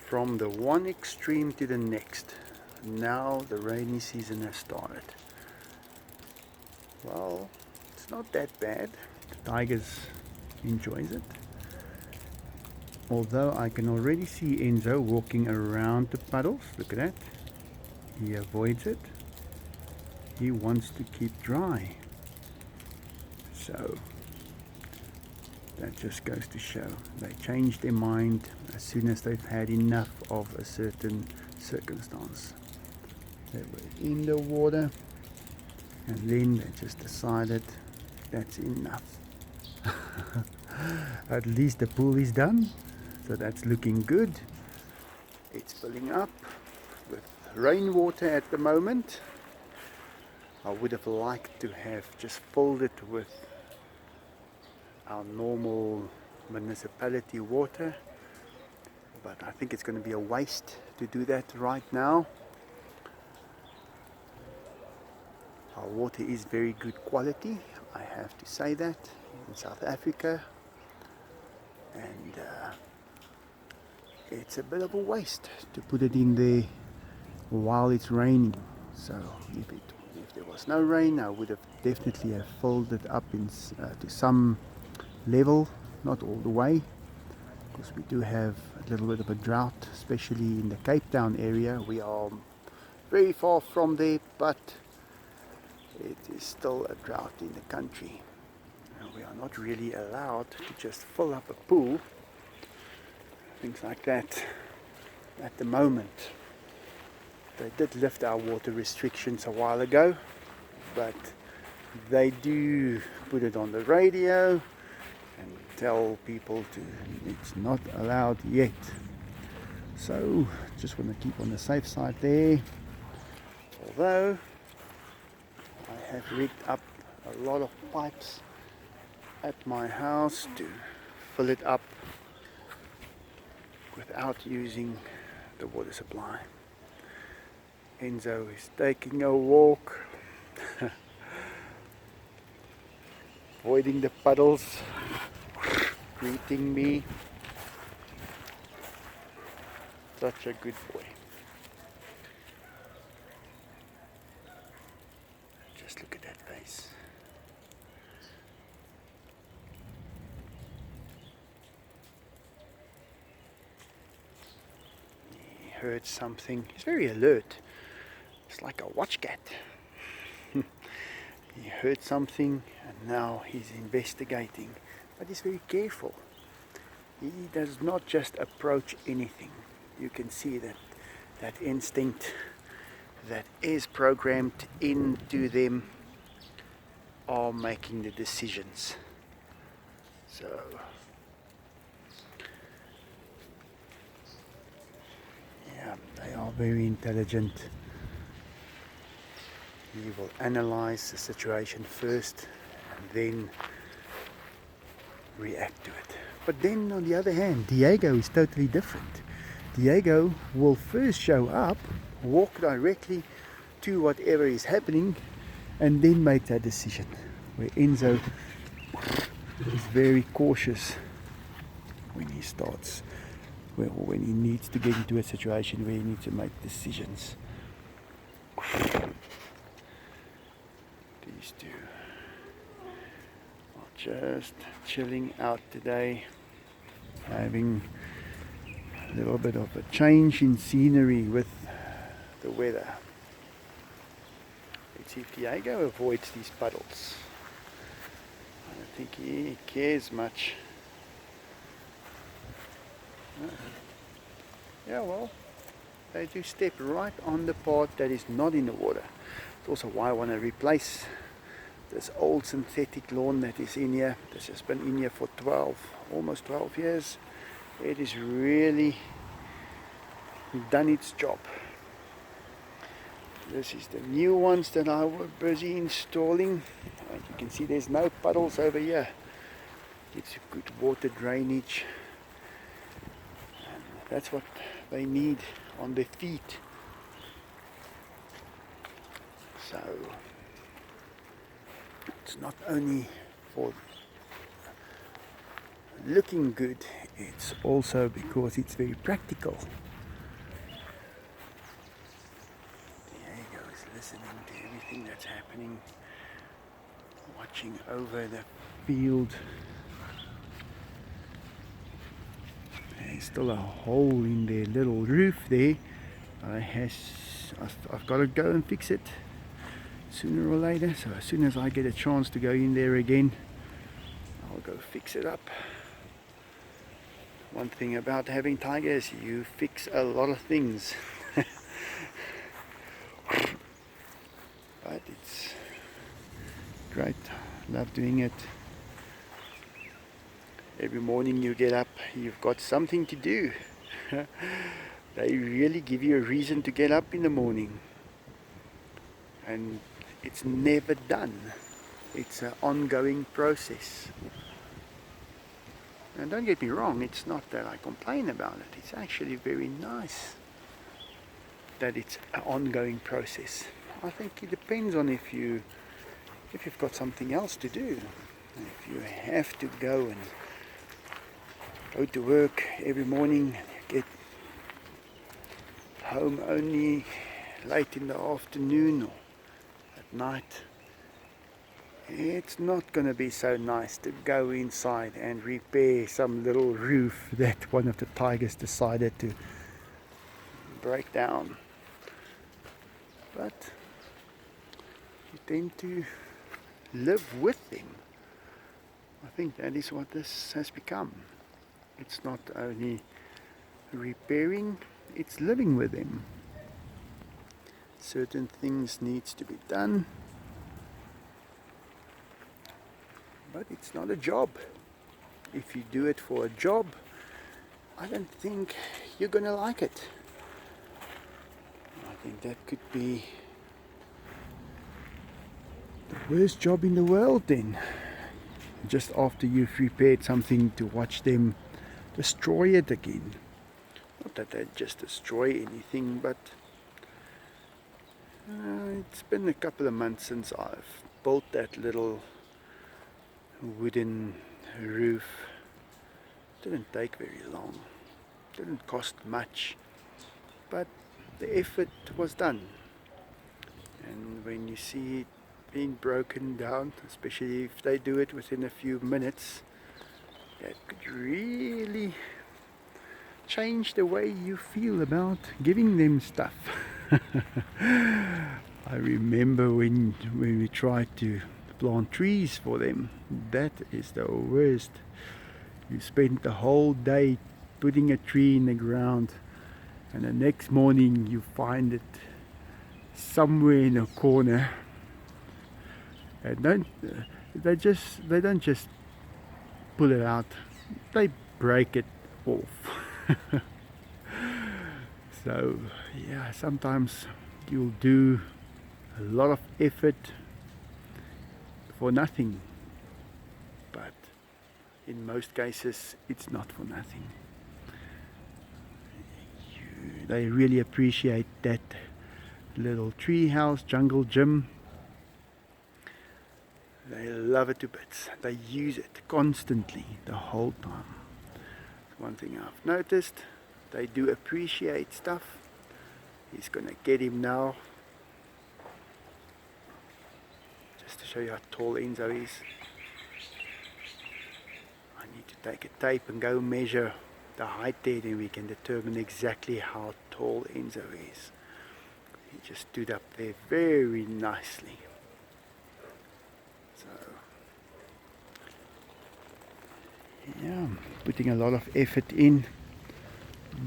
from the one extreme to the next. Now the rainy season has started. Well, it's not that bad. The Tigers enjoys it. Although I can already see Enzo walking around the puddles. Look at that. He avoids it. He wants to keep dry. So that just goes to show they change their mind as soon as they've had enough of a certain circumstance. They were in the water and then they just decided that's enough. At least the pool is done, so that's looking good. It's filling up with rainwater at the moment. I would have liked to have just filled it with our normal municipality water, but I think it's going to be a waste to do that right now. Our water is very good quality, I have to say that, in South Africa, and it's a bit of a waste to put it in there while it's raining. So if there was no rain, I would have definitely have filled it up to some level, not all the way, because we do have a little bit of a drought, especially in the Cape Town area. We are very far from there, but it is still a drought in the country. And we are not really allowed to just fill up a pool, things like that, at the moment. They did lift our water restrictions a while ago, but they do put it on the radio and tell people it's not allowed yet. So just want to keep on the safe side there. Although I have rigged up a lot of pipes at my house to fill it up without using the water supply. Enzo is taking a walk, avoiding the puddles, greeting me. Such a good boy. Just look at that face. He heard something. He's very alert. It's like a watch cat. He heard something and now he's investigating. But he's very careful. He does not just approach anything. You can see that instinct that is programmed into them are making the decisions. So yeah, they are very intelligent. He will analyze the situation first and then react to it. But then on the other hand, Diego is totally different. Diego will first show up, walk directly to whatever is happening, and then make that decision. Where Enzo is very cautious when he starts, when he needs to get into a situation where he needs to make decisions. These two are just chilling out today, having a little bit of a change in scenery with the weather. Let's see if Diego avoids these puddles. I don't think he cares much. Yeah, well, they do step right on the part that is not in the water. It's also why I want to replace this old synthetic lawn that is in here. This has been in here for almost 12 years. It is really done its job. This is the new ones that I was busy installing. And you can see there's no puddles over here. It's a good water drainage. And that's what they need on their feet. So it's not only for looking good, it's also because it's very practical. watching over the field. There's still a hole in their little roof there. I've got to go and fix it sooner or later. So as soon as I get a chance to go in there again, I'll go fix it up. One thing about having tigers, you fix a lot of things. But it's great. Love doing it. Every morning you get up, you've got something to do. They really give you a reason to get up in the morning. And it's never done. It's an ongoing process. And don't get me wrong, it's not that I complain about it. It's actually very nice that it's an ongoing process. I think it depends on if you've got something else to do. If you have to go to work every morning, get home only late in the afternoon or at night, it's not going to be so nice to go inside and repair some little roof that one of the tigers decided to break down. But you tend to live with them. I think that is what this has become. It's not only repairing, it's living with them. Certain things needs to be done, but it's not a job. If you do it for a job, I don't think you're gonna like it. I think that could be the worst job in the world then. Just after you've repaired something, to watch them destroy it again. Not that they just destroy anything, but it's been a couple of months since I've built that little wooden roof. Didn't take very long, didn't cost much, but the effort was done. And when you see it being broken down, especially if they do it within a few minutes, that could really change the way you feel about giving them stuff. I remember when we tried to plant trees for them, that is the worst. You spend the whole day putting a tree in the ground, and the next morning you find it somewhere in a corner, and they don't just pull it out, they break it off. So yeah, sometimes you'll do a lot of effort for nothing, but in most cases it's not for nothing. They really appreciate that little tree house, jungle gym. They love it to bits. They use it constantly the whole time. One thing I've noticed, they do appreciate stuff. He's gonna get him now. Just to show you how tall Enzo is. I need to take a tape and go measure the height there, then we can determine exactly how tall Enzo is. He just stood up there very nicely. So yeah, putting a lot of effort in,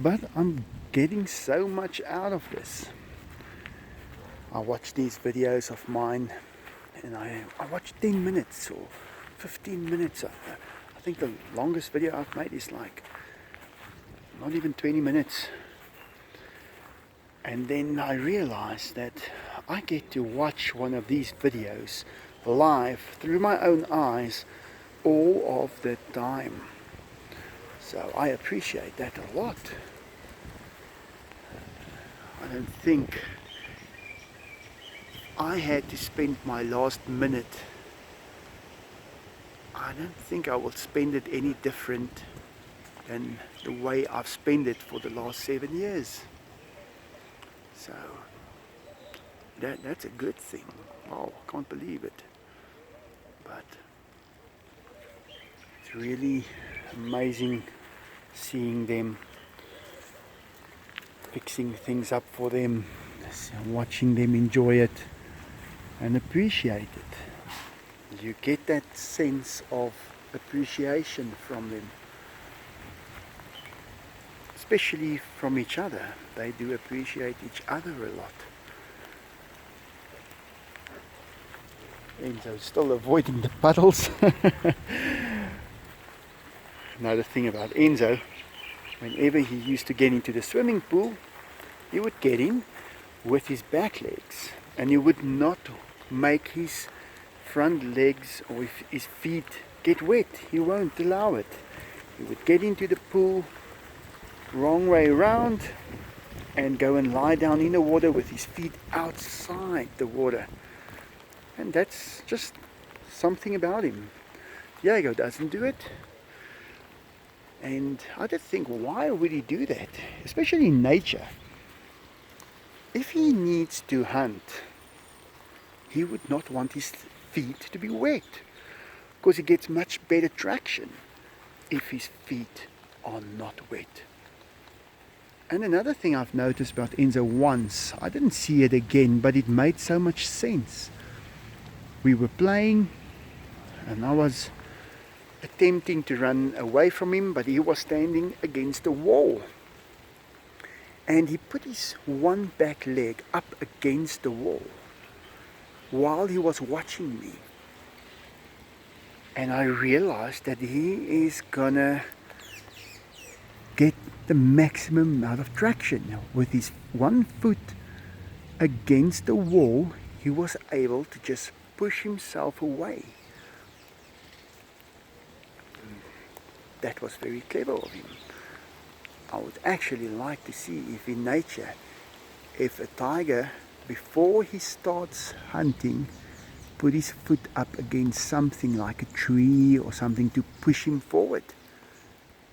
but I'm getting so much out of this. I watch these videos of mine and I watch 10 minutes or 15 minutes. I think the longest video I've made is like not even 20 minutes. And then I realized that I get to watch one of these videos live through my own eyes all of the time. So I appreciate that a lot. I don't think I had to spend my last minute, I don't think I will spend it any different than the way I've spent it for the last 7 years. So that's a good thing. Wow, I can't believe it. But it's really amazing seeing them, fixing things up for them, watching them enjoy it and appreciate it. You get that sense of appreciation from them, especially from each other. They do appreciate each other a lot. Enzo's still avoiding the puddles. Another thing about Enzo, whenever he used to get into the swimming pool, he would get in with his back legs, and he would not make his front legs or his feet get wet. He won't allow it. He would get into the pool wrong way around and go and lie down in the water with his feet outside the water. And that's just something about him. Diego doesn't do it. And I just think, why would he do that? Especially in nature. If he needs to hunt, he would not want his feet to be wet, because he gets much better traction if his feet are not wet. And another thing I've noticed about Enzo once, I didn't see it again, but it made so much sense. We were playing and I was attempting to run away from him, but he was standing against the wall. And he put his one back leg up against the wall while he was watching me. And I realized that he is gonna get the maximum amount of traction. With his one foot against the wall, he was able to just push himself away. That was very clever of him. I would actually like to see if in nature, if a tiger, before he starts hunting, put his foot up against something like a tree or something to push him forward.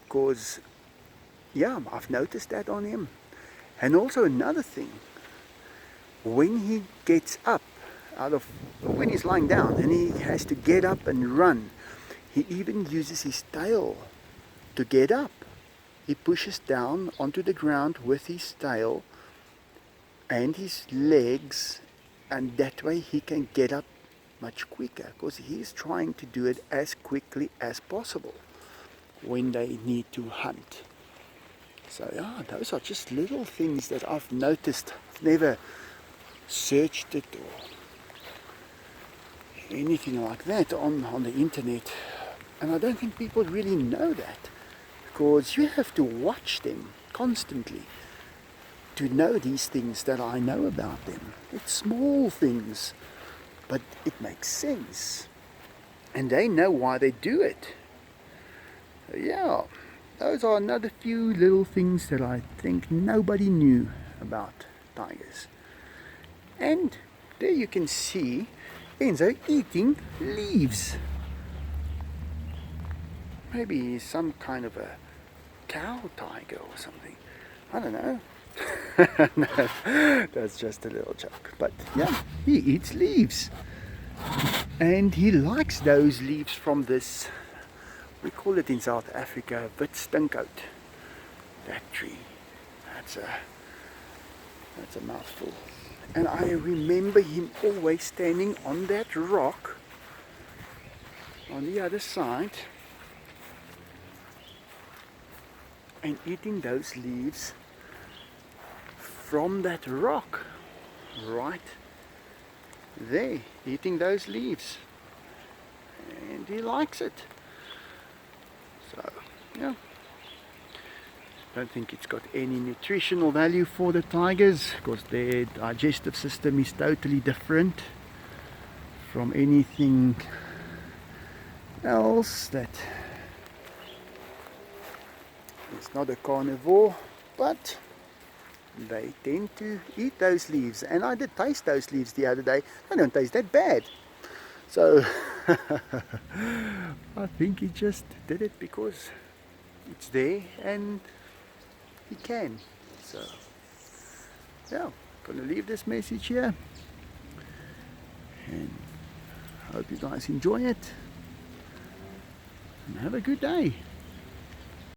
Because, yeah, I've noticed that on him. And also another thing, when he gets up, when he's lying down and he has to get up and run, he even uses his tail to get up. He pushes down onto the ground with his tail and his legs, and that way he can get up much quicker, because he's trying to do it as quickly as possible when they need to hunt. So yeah, those are just little things that I've noticed. I've never searched it or anything like that on the internet, and I don't think people really know that, because you have to watch them constantly to know these things that I know about them. It's small things, but it makes sense, and they know why they do it. Yeah, those are another few little things that I think nobody knew about tigers. And there you can see Enzo eating leaves. Maybe he's some kind of a cow tiger or something. I don't know. No, that's just a little joke. But yeah, he eats leaves. And he likes those leaves from this, we call it in South Africa, witstinkhout. That tree. That's a mouthful. And I remember him always standing on that rock on the other side and eating those leaves from that rock, right there, eating those leaves, and he likes it. So yeah, don't think it's got any nutritional value for the tigers, because their digestive system is totally different from anything else that is not a carnivore, but they tend to eat those leaves. And I did taste those leaves the other day. They don't taste that bad. So I think he just did it because it's there and he can. So yeah, gonna leave this message here, and Hope you guys enjoy it and have a good day.